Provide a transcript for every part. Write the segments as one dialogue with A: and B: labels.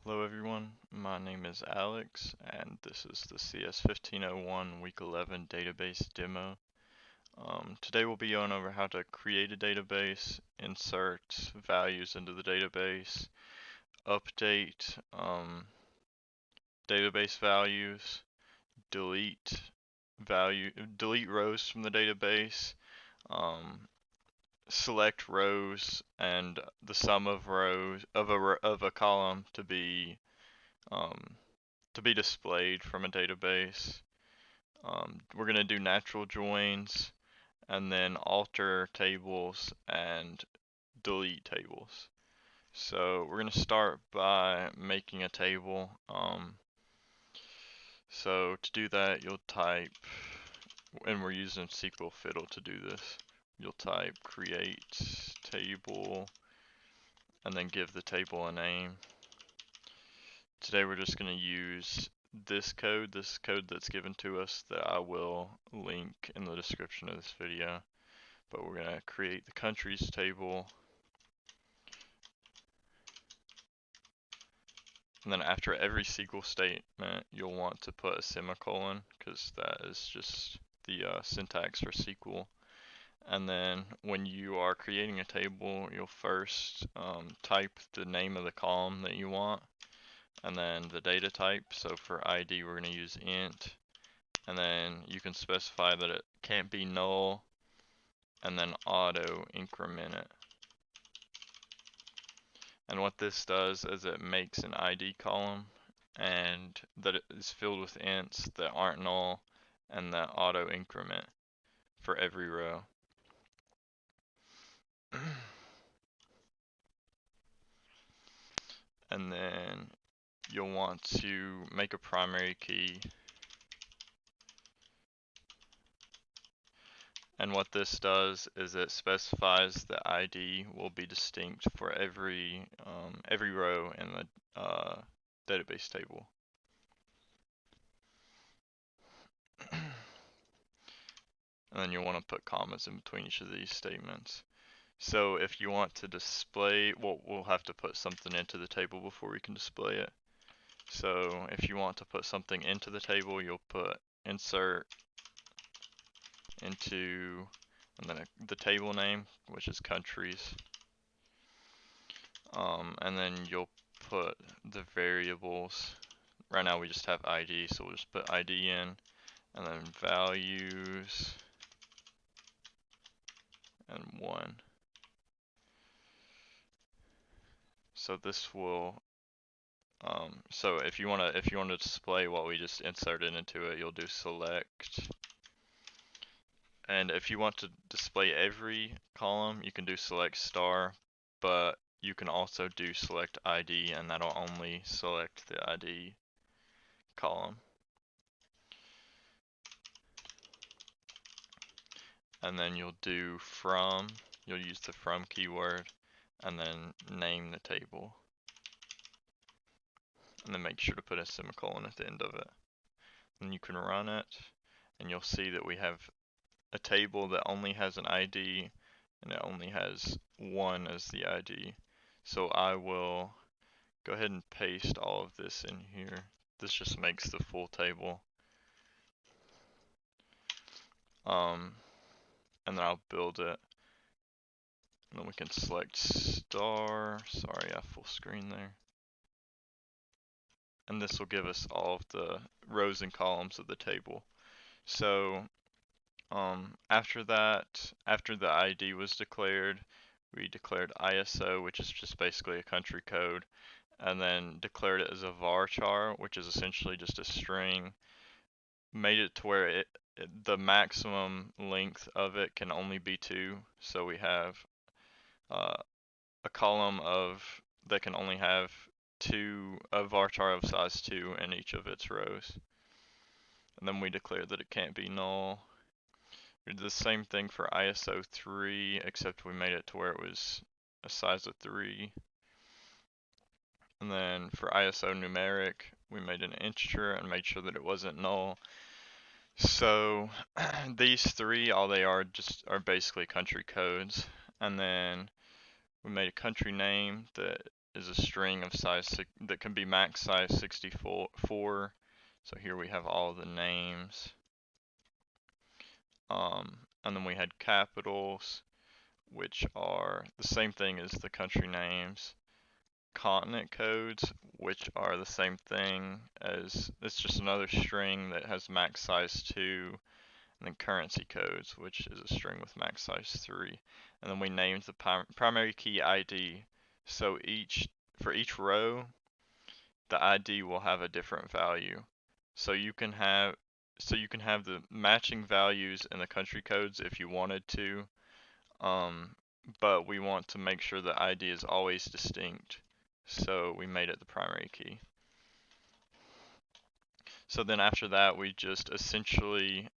A: Hello everyone, my name is Alex and this is the CS1501 Week 11 database demo. Today we'll be going over how to create a database, insert values into the database, update database values, delete delete rows from the database, um, select rows and the sum of rows of a column um, to be displayed from a database. We're going to do natural joins and then alter tables and delete tables. So we're going to start by making a table. So to do that, you'll type, and we're using SQL Fiddle to do this, you'll type create table and then give the table a name. Today we're just going to use this code that's given to us that I will link in the description of this video. But we're going to create the countries table. And then after every SQL statement, you'll want to put a semicolon because that is just the syntax for SQL. And then when you are creating a table, you'll first type the name of the column that you want, and then the data type. So for ID, we're going to use int, and then you can specify that it can't be null, and then auto increment it. And what this does is it makes an ID column and that it is filled with ints that aren't null and that auto increment for every row. And then you'll want to make a primary key. And what this does is it specifies the ID will be distinct for every row in the database table. And then you'll want to put commas in between each of these statements. So if you want to display, well, we'll have to put something into the table before we can display it. So if you want to put something into the table, you'll put insert into, and then the table name, which is countries. And then you'll put the variables. Right now we just have ID, so we'll just put ID in, and then values, and 1. So this will, so if you want to display what we just inserted into it, you'll do select. And if you want to display every column, you can do select star, but you can also do select ID, and that'll only select the ID column. And then you'll do from, you'll use the from keyword, and then name the table. And then make sure to put a semicolon at the end of it. And you can run it, and you'll see that we have a table that only has an ID, and it only has 1 as the ID. So I will go ahead and paste all of this in here. This just makes the full table. And then I'll build it. And then we can select star. Sorry, I have full screen there. And this will give us all of the rows and columns of the table. So after that, after the ID was declared, we declared ISO, which is just basically a country code, and then declared it as a varchar, which is essentially just a string. Made it to where the maximum length of it can only be 2, so we have a column that can only have a varchar of size 2 in each of its rows. And then we declare that it can't be null. We did the same thing for ISO 3, except we made it to where it was a size of 3. And then for ISO numeric, we made an integer and made sure that it wasn't null. So these 3, all they are basically country codes. And then we made a country name that is a string of size that can be max size 64. So here we have all the names. And then we had capitals, which are the same thing as the country names. Continent codes, which are the same thing as, it's just another string that has max size 2. And then currency codes, which is a string with max size 3. And then we named the primary key ID. So for each row, the ID will have a different value. So you can have the matching values in the country codes if you wanted to, but we want to make sure the ID is always distinct. So we made it the primary key. So then after that, we just essentially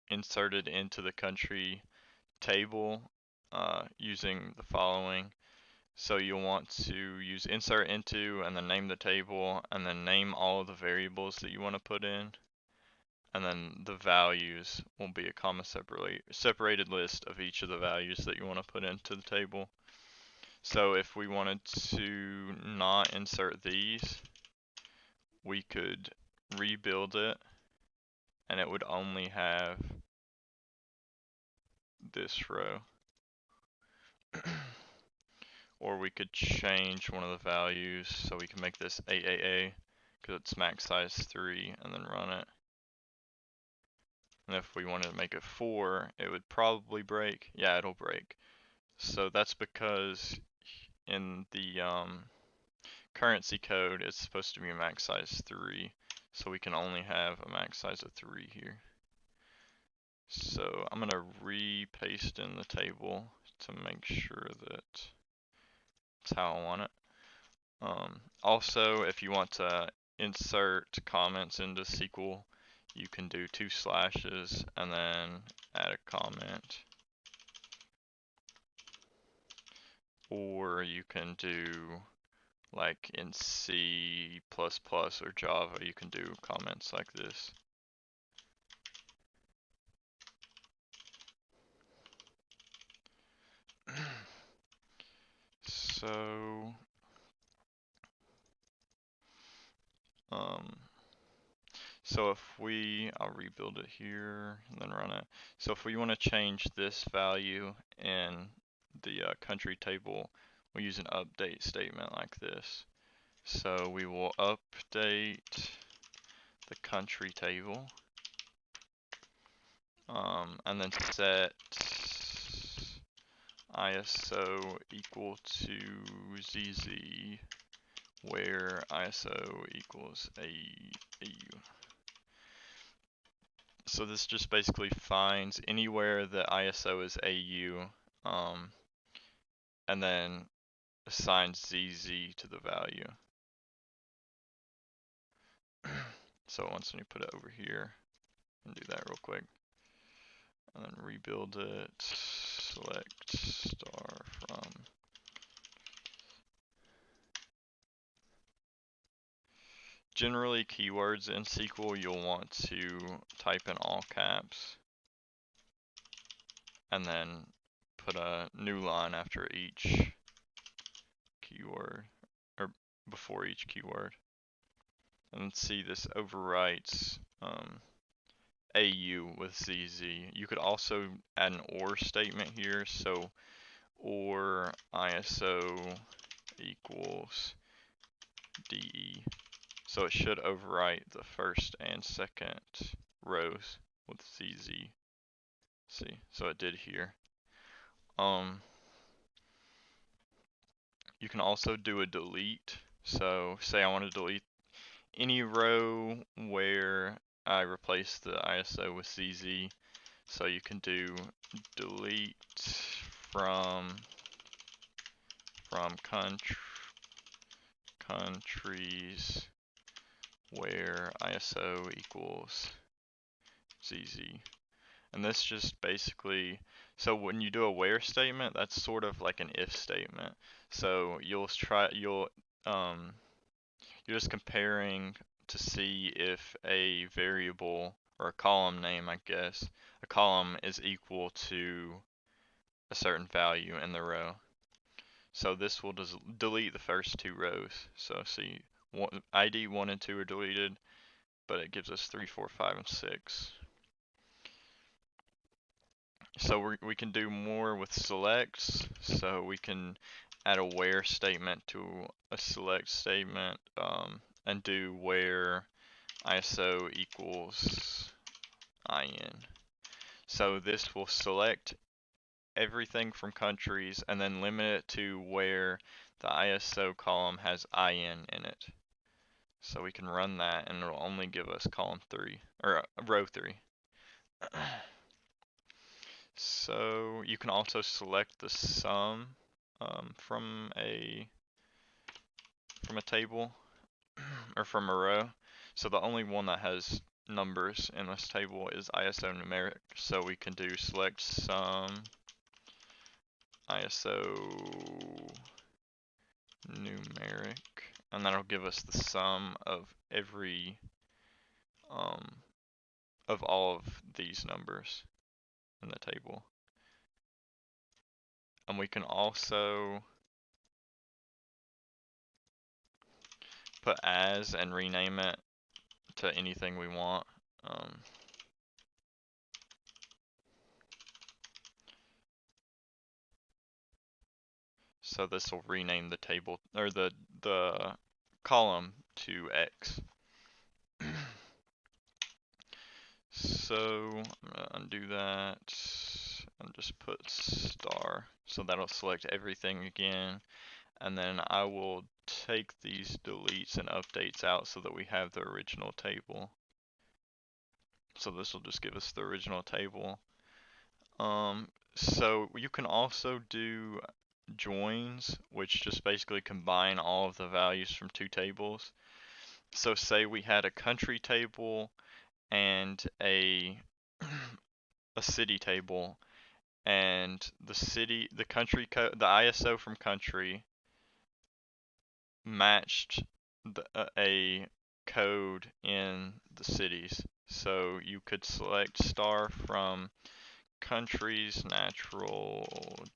A: inserted into the country table using the following. So you'll want to use insert into and then name the table and then name all of the variables that you want to put in. And then the values will be a comma separated list of each of the values that you want to put into the table. So if we wanted to not insert these, we could rebuild it and it would only have this row. Or we could change one of the values, so we can make this AAA because it's max size 3 and then run it. And if we wanted to make it 4, it would probably break. Yeah, it'll break. So that's because in the currency code it's supposed to be max size 3, so we can only have a max size of 3 here. So I'm going to re-paste in the table to make sure that that's how I want it. Also, if you want to insert comments into SQL, you can do 2 slashes and then add a comment. Or you can do, like in C++ or Java, you can do comments like this. So, I'll rebuild it here and then run it. So if we want to change this value in the country table, we use an update statement like this. So we will update the country table, and then set ISO equal to ZZ, where ISO equals AU. So this just basically finds anywhere that ISO is AU, and then assigns ZZ to the value. So once you put it over here, and do that real quick, and then rebuild it, select star from. Generally, keywords in SQL you'll want to type in all caps, and then put a new line after each keyword, or before each keyword. And see, this overwrites AU with ZZ. You could also add an OR statement here, so OR ISO equals DE. So it should overwrite the first and second rows with ZZ. See, so it did here. You can also do a delete. So say I want to delete any row where I replace the ISO with ZZ. So you can do delete from countries where ISO equals ZZ. And this just basically, so when you do a where statement, that's sort of like an if statement. So you're just comparing to see if a variable or a column name, I guess, a column is equal to a certain value in the row. So this will just delete the first two rows. So see, ID 1 and 2 are deleted, but it gives us 3, 4, 5, and 6. So we can do more with selects. So we can add a where statement to a select statement, and do where ISO equals IN. So this will select everything from countries and then limit it to where the ISO column has IN in it. So we can run that and it'll only give us column 3, or row 3. So you can also select the sum from a table or from a row. So the only one that has numbers in this table is ISO numeric. So we can do select sum ISO numeric, and that'll give us the sum of every of all of these numbers in the table. And we can also put as and rename it to anything we want. So this will rename the table or the column to X. So I'm gonna undo that and just put star. So that'll select everything again. And then I will take these deletes and updates out so that we have the original table. So this will just give us the original table. So you can also do joins, which just basically combine all of the values from two tables. So say we had a country table and a city table, and the country code, the ISO from country matched a code in the cities. So you could select star from countries, natural,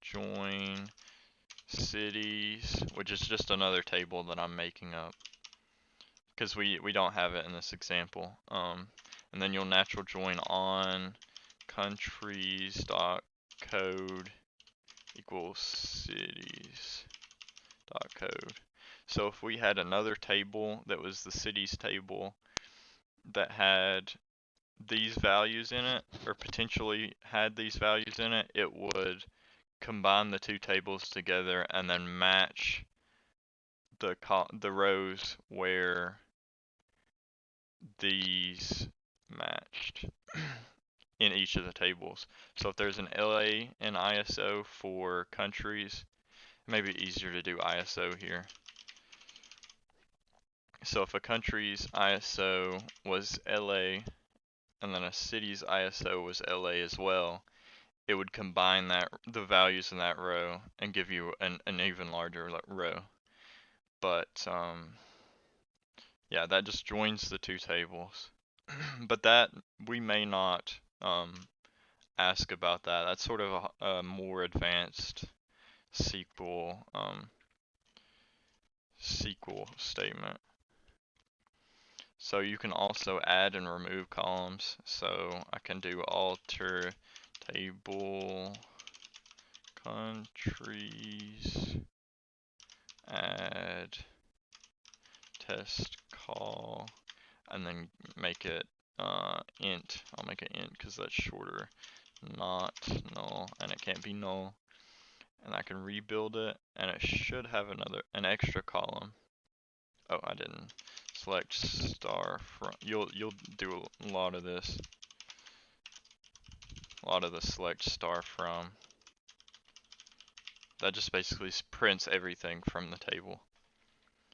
A: join, cities, which is just another table that I'm making up because we don't have it in this example. And then you'll natural join on countries dot code equals cities dot code. So if we had another table that was the cities table that had these values in it, or potentially had these values in it, it would combine the two tables together and then match the rows where these matched in each of the tables. So if there's an LA and ISO for countries, it may be easier to do ISO here. So if a country's ISO was LA and then a city's ISO was LA as well, it would combine the values in that row and give you an even larger row. But yeah, that just joins the two tables. But that we may not ask about that. That's sort of a more advanced SQL statement. So you can also add and remove columns. So I can do alter table countries, add test call, and then make it int. I'll make it int because that's shorter. Not null, and it can't be null. And I can rebuild it, and it should have an extra column. Oh, I didn't. Select star from. You'll do a lot of this. A lot of the select star from. That just basically prints everything from the table.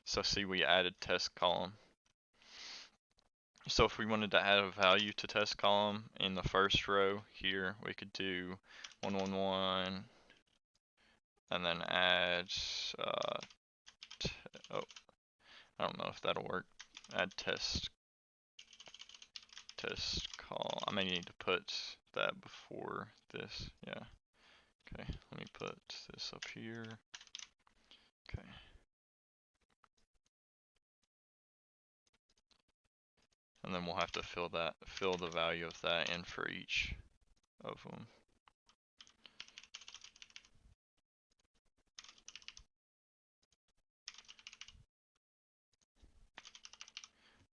A: So see, we added test column. So if we wanted to add a value to test column in the first row here, we could do 111 and then add oh, I don't know if that'll work. Add test call. I may need to put that before this. Yeah. Okay, let me put this up here. Okay. And then we'll have to fill the value of that in for each of them.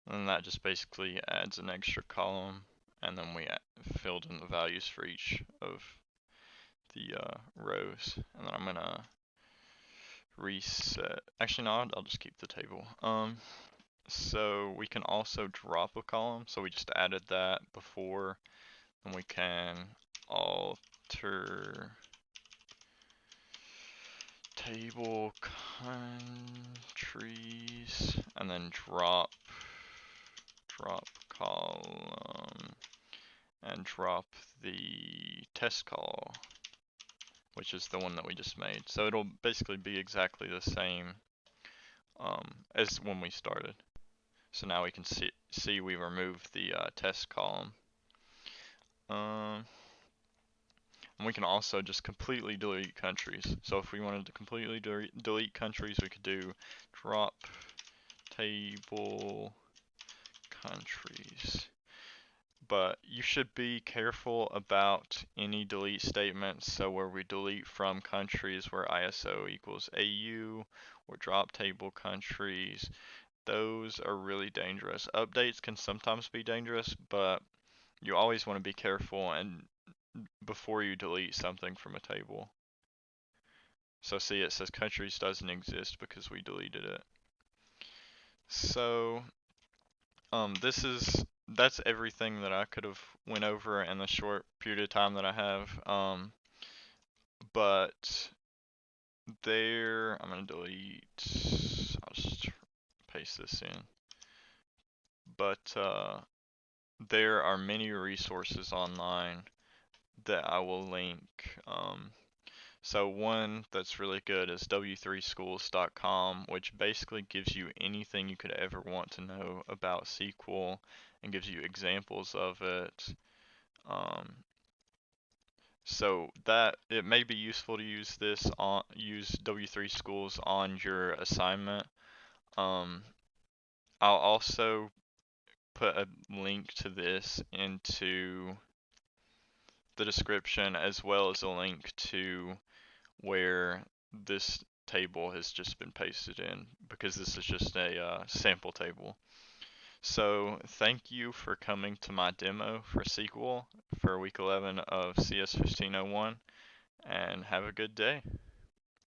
A: And that just basically adds an extra column, and then we filled in the values for each of the rows. And then I'm gonna reset. Actually, no, I'll just keep the table. So we can also drop a column. So we just added that before, and we can alter table countries, and then drop column, and drop the test call, which is the one that we just made. So it'll basically be exactly the same as when we started. So now we can see we removed the test column. And we can also just completely delete countries. So if we wanted to completely delete countries, we could do drop table countries. But you should be careful about any delete statements. So where we delete from countries where ISO equals AU, or drop table countries, those are really dangerous. Updates can sometimes be dangerous, but you always want to be careful and before you delete something from a table. So see, it says countries doesn't exist because we deleted it. So that's everything that I could have went over in the short period of time that I have. But there, I'm gonna delete. I'll just paste this in. But there are many resources online that I will link. So one that's really good is w3schools.com, which basically gives you anything you could ever want to know about SQL and gives you examples of it. So that it may be useful to use W3 Schools on your assignment. I'll also put a link to this into the description, as well as a link to where this table has just been pasted in, because this is just a sample table. So thank you for coming to my demo for SQL for week 11 of CS1501, and have a good day.